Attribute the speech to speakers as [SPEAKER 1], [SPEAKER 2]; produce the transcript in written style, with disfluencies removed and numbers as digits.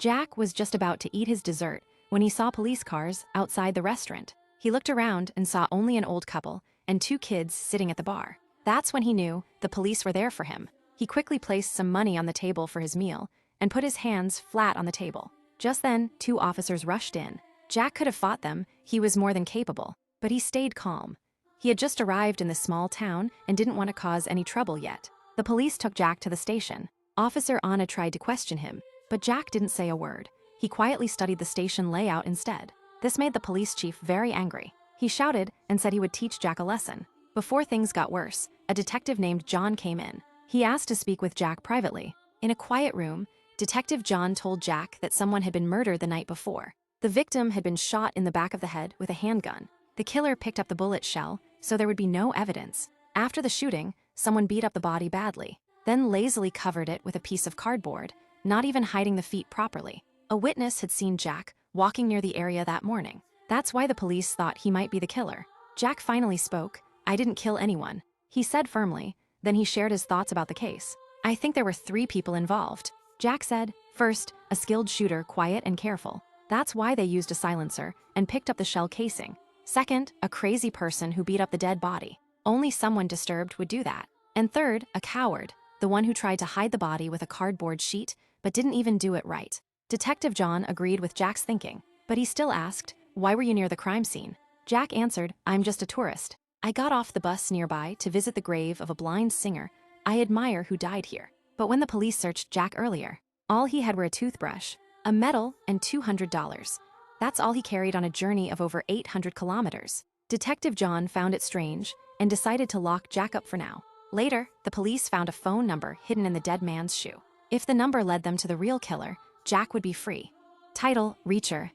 [SPEAKER 1] Jack was just about to eat his dessert when he saw police cars outside the restaurant. He looked around and saw only an old couple and two kids sitting at the bar. That's when he knew the police were there for him. He quickly placed some money on the table for his meal and put his hands flat on the table. Just then, two officers rushed in. Jack could have fought them, he was more than capable, but he stayed calm. He had just arrived in this small town and didn't want to cause any trouble yet. The police took Jack to the station. Officer Anna tried to question him, but Jack didn't say a word. He quietly studied the station layout instead. This made the police chief very angry. He shouted and said he would teach Jack a lesson. Before things got worse, a detective named John came in. He asked to speak with Jack privately. In a quiet room, Detective John told Jack that someone had been murdered the night before. The victim had been shot in the back of the head with a handgun. The killer picked up the bullet shell, so there would be no evidence. After the shooting, someone beat up the body badly, then lazily covered it with a piece of cardboard, not even hiding the feet properly. A witness had seen Jack walking near the area that morning. That's why the police thought he might be the killer. Jack finally spoke. "I didn't kill anyone," he said firmly. Then he shared his thoughts about the case. "I think there were 3 people involved," Jack said. "First, a skilled shooter, quiet and careful. That's why they used a silencer and picked up the shell casing. Second, a crazy person who beat up the dead body. Only someone disturbed would do that. And third, a coward, the one who tried to hide the body with a cardboard sheet, but didn't even do it right." Detective John agreed with Jack's thinking, but he still asked, "Why were you near the crime scene?" Jack answered, "I'm just a tourist. I got off the bus nearby to visit the grave of a blind singer I admire who died here." But when the police searched Jack earlier, all he had were a toothbrush, a medal, and $200. That's all he carried on a journey of over 800 kilometers. Detective John found it strange and decided to lock Jack up for now. Later, the police found a phone number hidden in the dead man's shoe. If the number led them to the real killer, Jack would be free. Title: Reacher.